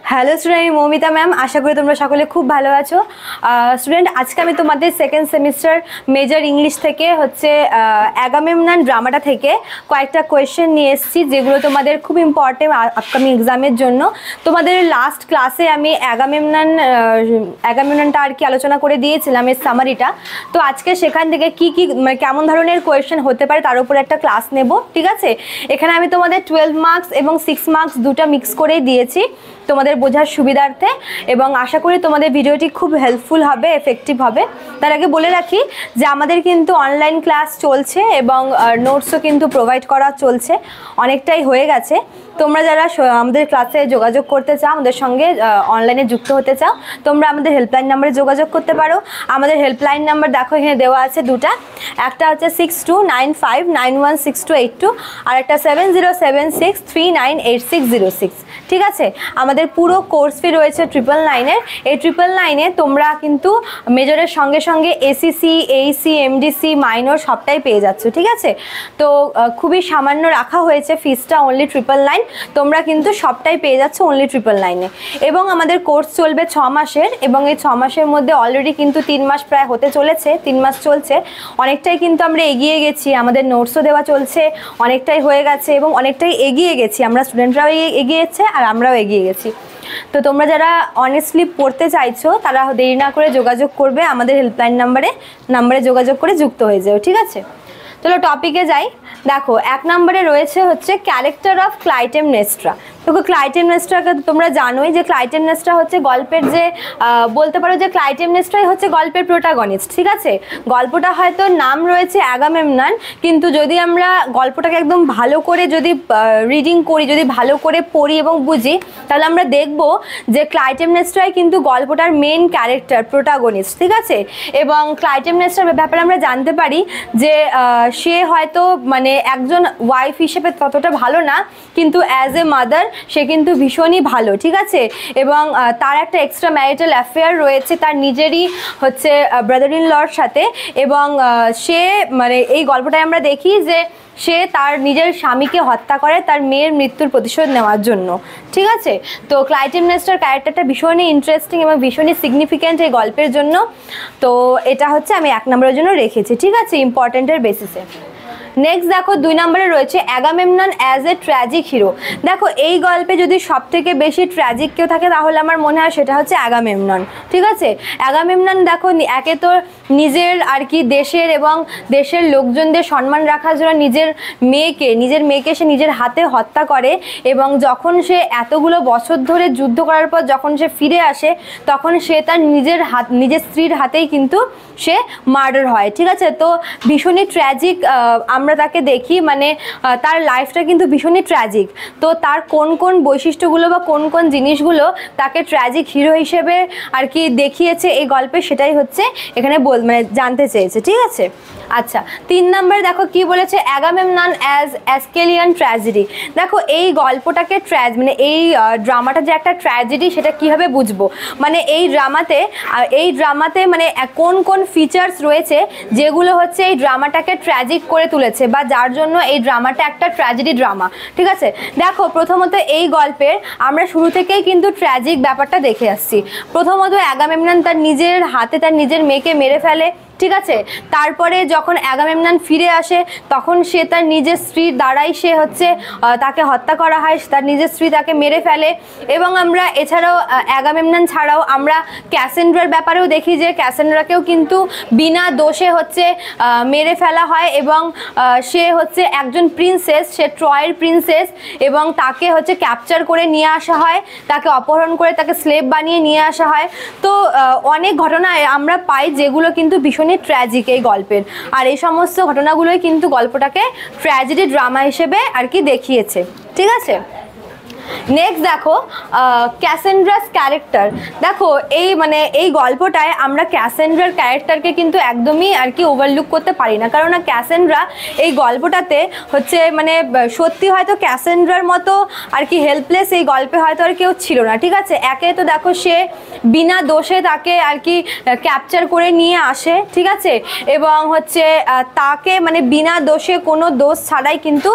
Hello student, আমি Moumita ma'am. আশা করি তোমরা সকলে খুব ভালো আছো। স্টুডেন্ট, আজকে আমি তোমাদের সেকেন্ড সেমিস্টার মেজর ইংলিশ থেকে অ্যাগামেমনন ড্রামাটা থেকে কয়েকটা কোয়েশ্চেন নিয়ে এসেছি, যেগুলো তোমাদের খুব ইম্পর্টেন্ট আপকামিং এক্সামের জন্য। তোমাদের লাস্ট ক্লাসে আমি অ্যাগামেমননটা আর কি আলোচনা করে দিয়েছিলাম, এর সামারিটা। তো আজকে সেখান থেকে কি কেমন ধরনের কোয়েশ্চেন হতে পারে তার উপর একটা ক্লাস নেব, ঠিক আছে? এখানে আমি তোমাদের 12 মার্কস এবং 6 মার্কস দুটো মিক্স করেই দিয়েছি তোমাদের বোঝার সুবিধার্থে, এবং আশা করি তোমাদের ভিডিওটি খুব হেল্পফুল হবে, এফেক্টিভ হবে। তার আগে বলে রাখি যে আমাদের কিন্তু অনলাইন ক্লাস চলছে এবং নোটসও কিন্তু প্রোভাইড করা চলছে, অনেকটাই হয়ে গেছে। তোমরা যারা আমাদের ক্লাসে যোগাযোগ করতে চাও, আমাদের সঙ্গে অনলাইনে যুক্ত হতে চাও, তোমরা আমাদের হেল্পলাইন নাম্বারে যোগাযোগ করতে পারো। আমাদের হেল্পলাইন নাম্বার দেখো এখানে দেওয়া আছে দুটা, একটা হচ্ছে 6295916282 আর একটা 7076398606। ঠিক আছে? আমাদের পুরো কোর্স ফি রয়েছে 999-এর। এই 999-এ তোমরা কিন্তু মেজরের সঙ্গে সঙ্গে এসিসি, এইসি, এমডিসি, মাইনর সবটাই পেয়ে যাচ্ছ, ঠিক আছে? তো খুবই সামান্য রাখা হয়েছে ফিসটা, অনলি 999। তোমরা কিন্তু সবটাই পেয়ে যাচ্ছ অনলি 999-এ। এবং আমাদের কোর্স চলবে 6 মাসের, এবং এই 6 মাসের মধ্যে অলরেডি কিন্তু 3 মাস প্রায় হতে চলেছে, 3 মাস চলছে। অনেকটাই কিন্তু আমরা এগিয়ে গেছি, আমাদের নোটসও দেওয়া চলছে, অনেকটাই হয়ে গেছে এবং অনেকটাই এগিয়ে গেছি আমরা, স্টুডেন্টরাও এগিয়েছে আর আমরাও এগিয়ে গেছি। তো তোমরা যারা অনেস্টলি পড়তে চাইছো তারা দেরি না করে যোগাযোগ করবে আমাদের হেল্পলাইন নাম্বারে যোগাযোগ করে যুক্ত হয়ে যাও, ঠিক আছে? চলো টপিকে যাই। দেখো 1 নম্বরে রয়েছে হচ্ছে ক্যারেক্টার অফ ক্লাইটেমনেস্ট্রা। দেখো ক্লাইটেমনেস্ট্রাকে তোমরা জানোই যে ক্লাইটেমনেস্ট্রা হচ্ছে গল্পের যে বলতে পারো যে ক্লাইটেমনেস্ট্রাই হচ্ছে গল্পের প্রোটাগনিস্ট, ঠিক আছে? গল্পটা হয়তো নাম রয়েছে অ্যাগামেমনন, কিন্তু যদি আমরা গল্পটাকে একদম ভালো করে যদি রিডিং করি, যদি ভালো করে পড়ি এবং বুঝি, তাহলে আমরা দেখব যে ক্লাইটেমনেস্ট্রাই কিন্তু গল্পটার মেন ক্যারেক্টার, প্রোটাগনিস্ট, ঠিক আছে? এবং ক্লাইটেমনেস্ট্রার ব্যাপারে আমরা জানতে পারি যে সে হয়তো মানে একজন ওয়াইফ হিসেবে ততটা ভালো না, কিন্তু অ্যাজ এ মাদার সে কিন্তু ভীষণই ভালো, ঠিক আছে? এবং তার একটা এক্সট্রা ম্যারিটাল অ্যাফেয়ার রয়েছে তার নিজেরই হচ্ছে ব্রাদার ইন লর সাথে। এবং সে মানে এই গল্পটায় আমরা দেখি যে সে তার নিজের স্বামীকে হত্যা করে তার মেয়ের মৃত্যুর প্রতিশোধ নেওয়ার জন্য, ঠিক আছে? তো ক্লাইটেমনেস্ট্রার ক্যারেক্টারটা ভীষণই ইন্টারেস্টিং এবং ভীষণই সিগনিফিক্যান্ট এই গল্পের জন্য। তো এটা হচ্ছে আমি 1 নম্বরের জন্য রেখেছি, ঠিক আছে, ইম্পর্টেন্টের বেসিসে। নেক্সট দেখো 2 নম্বরে রয়েছে Agamemnon as a tragic hero. দেখো এই গল্পে যদি সবথেকে বেশি ট্র্যাজিক কেউ থাকে তাহলে আমার মনে হয় সেটা হচ্ছে অ্যাগামেমনন, ঠিক আছে? অ্যাগামেমনন দেখো একে তো নিজের আর কি দেশের এবং দেশের লোকজনদের সম্মান রাখার জন্য নিজের মেয়েকে সে নিজের হাতে হত্যা করে, এবং যখন সে এতগুলো বছর ধরে যুদ্ধ করার পর যখন সে ফিরে আসে তখন সে তার নিজের স্ত্রীর হাতেই কিন্তু সে মার্ডার হয়, ঠিক আছে? তো ভীষণই ট্র্যাজিক আমরা তাকে দেখি, মানে তার লাইফটা কিন্তু ভীষণই ট্র্যাজিক। তো তার কোন কোন বৈশিষ্ট্যগুলো বা কোন কোন জিনিসগুলো তাকে ট্র্যাজিক হিরো হিসেবে আর কি দেখিয়েছে এই গল্পে, সেটাই হচ্ছে এখানে মানে জানতে চেয়েছে, ঠিক আছে? আচ্ছা 3 নম্বরে দেখো কি বলেছে, অ্যাগামেমনন অ্যাজ অ্যাস্কেলিয়ান ট্র্যাজেডি। দেখো এই গল্পটাকে মানে এই ড্রামাটা যে একটা ট্র্যাজেডি সেটা কীভাবে বুঝবো, মানে এই ড্রামাতে মানে কোন কোন ফিচার্স রয়েছে যেগুলো হচ্ছে এই ড্রামাটাকে ট্র্যাজিক করে তুলেছে বা যার জন্য এই ড্রামাটা একটা ট্র্যাজেডি ড্রামা, ঠিক আছে? দেখো প্রথমত এই গল্পের আমরা শুরু থেকেই কিন্তু ট্র্যাজিক ব্যাপারটা দেখে আসছি। প্রথমত অ্যাগামেমনন তার নিজের হাতে তার নিজের মেয়েকে মেরে ফেলে, ঠিক আছে? তারপরে যখন অ্যাগামেমনন ফিরে আসে তখন সে তার নিজের স্ত্রীর দ্বারাই সে হচ্ছে তাকে হত্যা করা হয়, তার নিজের স্ত্রী তাকে মেরে ফেলে। এবং আমরা এছাড়াও অ্যাগামেমনন ছাড়াও আমরা ক্যাসেন্ড্রার ব্যাপারেও দেখি যে ক্যাসেন্ড্রাকেও কিন্তু বিনা দোষে হচ্ছে মেরে ফেলা হয়, এবং সে হচ্ছে একজন প্রিন্সেস, সে ট্রয়ের প্রিন্সেস, এবং তাকে হচ্ছে ক্যাপচার করে নিয়ে আসা হয়, তাকে অপহরণ করে তাকে স্লেভ বানিয়ে নিয়ে আসা হয়। তো অনেক ঘটনা আমরা পাই যেগুলো কিন্তু ভীষণ ট্র্যাজিক এই গল্পের, আর এই সমস্ত ঘটনাগুলোই কিন্তু গল্পটাকে ট্র্যাজেডি ড্রামা হিসেবে আর কি দেখিয়েছে, ঠিক আছে? নেক্সট দেখো ক্যাসেন্ড্রাস ক্যারেক্টার। দেখো এই গল্পটায় আমরা ক্যাসেন্ড্রার ক্যারেক্টারকে কিন্তু একদমই আর কি ওভারলুক করতে পারি না, কারণ ক্যাসেন্ড্রা এই গল্পটাতে হচ্ছে মানে সত্যি হয়তো ক্যাসেন্ড্রার মতো আর কি হেল্পলেস এই গল্পে হয়তো আর কেউ ছিল না, ঠিক আছে? একে তো দেখো সে বিনা দোষে তাকে আর কি ক্যাপচার করে নিয়ে আসে, ঠিক আছে? এবং হচ্ছে তাকে মানে বিনা দোষে কোনো দোষ ছাড়াই কিন্তু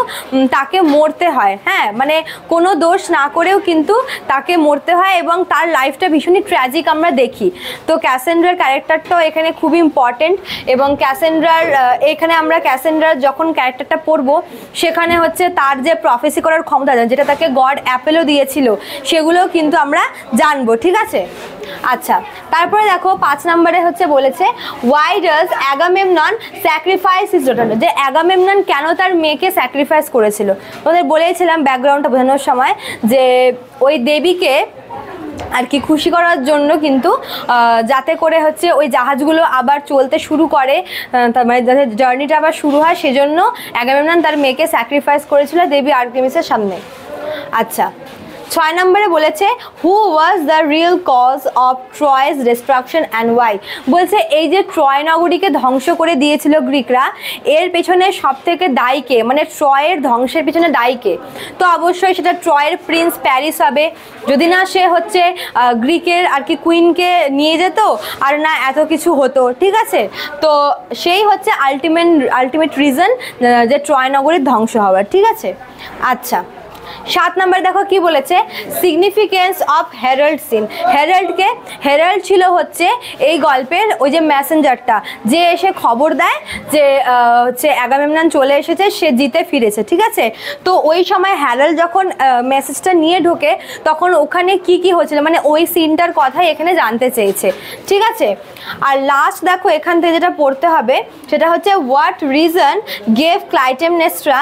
তাকে মরতে হয়, হ্যাঁ, মানে কোনো দোষ দোষ না করেও কিন্তু তাকে মরতে হয় এবং তার লাইফটা ভীষণই ট্র্যাজিক আমরা দেখি। তো ক্যাসেন্ড্রার ক্যারেক্টারটাও এখানে খুবই ইম্পর্টেন্ট এবং ক্যাসেন্ড্রার এখানে আমরা ক্যাসেন্ড্রার যখন ক্যারেক্টারটা পড়বো সেখানে হচ্ছে তার যে প্রফেসি করার ক্ষমতা যেটা তাকে গড অ্যাপেলও দিয়েছিল সেগুলোও কিন্তু আমরা জানবো, ঠিক আছে। আচ্ছা, তারপরে দেখো 5 নম্বরে হচ্ছে বলেছে why does Agamemnon sacrifice his daughter, যে অ্যাগামেমনন কেন তার মেয়েকে স্যাক্রিফাইস করেছিল। ওদের বলেছিলাম ব্যাকগ্রাউন্ডটা বোঝানোর সময় যে ওই দেবীকে আর কি খুশি করার জন্য কিন্তু যাতে করে হচ্ছে ওই জাহাজগুলো আবার চলতে শুরু করে, তার মানে যাতে জার্নিটা আবার শুরু হয়, সেজন্য অ্যাগামেমনন তার মেয়েকে স্যাক্রিফাইস করেছিল দেবী আর্টেমিসের সামনে। আচ্ছা, 6 নম্বরে বলেছে who was the real cause of Troy's destruction and why. বলছে এই যে ট্রয় নগরীকে ধ্বংস করে দিয়েছিল গ্রিকরা, এর পেছনে সব থেকে দায়ীকে, মানে ট্রয়ের ধ্বংসের পেছনে দায়ীকে। তো অবশ্যই সেটা ট্রয়ের প্রিন্স প্যারিস হবে, যদি না সে হচ্ছে গ্রিকের আর কি কুইনকে নিয়ে যেত আর না এত কিছু হতো, ঠিক আছে। তো সেই হচ্ছে আলটিমেট রিজন যে ট্রয় নগরীর ধ্বংস হওয়ার, ঠিক আছে। আচ্ছা, 7 নম্বর দেখো কি বলেছে significance of herald scene. Herald ছিল হচ্ছে এই গল্পের ওই যে মেসেঞ্জারটা, যে এসে খবর দেয় যে হচ্ছে অ্যাগামেমনন চলে এসেছে, সে জিতে ফিরেছে, ঠিক আছে। তো ওই সময় হেরাল্ড যখন মেসেজটা নিয়ে ঢোকে তখন ওখানে কি কি হয়েছিল, মানে ওই সিনটার কথাই এখানে জানতে চেয়েছে, ঠিক আছে। আর লাস্ট দেখো এখান থেকে যেটা পড়তে হবে সেটা হচ্ছে what reason gave Clytemnestra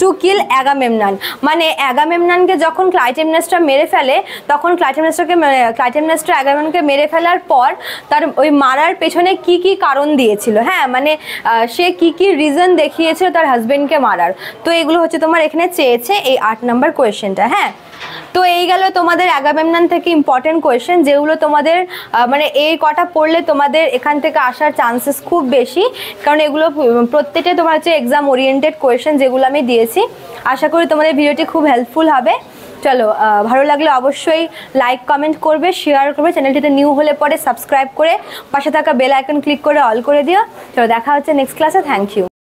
to kill Agamemnon. মানে অ্যাগামেমননকে যখন ক্লাইটেমনেস্ট্রা মেরে ফেলে তখন ক্লাইটেমনেস্ট্রা অ্যাগামেমননকে মেরে ফেলার পর তার ওই মারার পেছনে কি কি কারণ দিয়েছিল, হ্যাঁ, মানে সে কি কি রিজন দেখিয়েছিল তার হাজবেন্ডকে মারার। তো এগুলো হচ্ছে তোমার এখানে চেয়েছে এই 8 নম্বর কোয়েশ্চেনটা, হ্যাঁ। তো এই গেল তোমাদের অ্যাগামেমনন থেকে ইম্পর্টেন্ট কোয়েশ্চেন, যেগুলো তোমাদের মানে এই কটা পড়লে তোমাদের এখান থেকে আসার চান্সেস খুব বেশি, কারণ এগুলো প্রত্যেকটাই তোমার হচ্ছে এক্সাম ওরিয়েন্টেড কোয়েশ্চেন যেগুলো আমি দিয়েছি। আশা করি তোমাদের ভিডিওটি খুব হেল্পফুল হবে। চলো, ভালো লাগলে অবশ্যই লাইক কমেন্ট করবে, শেয়ার করবে, চ্যানেলটিতে নিউ হলে পরে সাবস্ক্রাইব করে পাশে থাকা বেল আইকন ক্লিক করে অল করে দিও। চলো, দেখা হচ্ছে নেক্সট ক্লাসে। Thank you.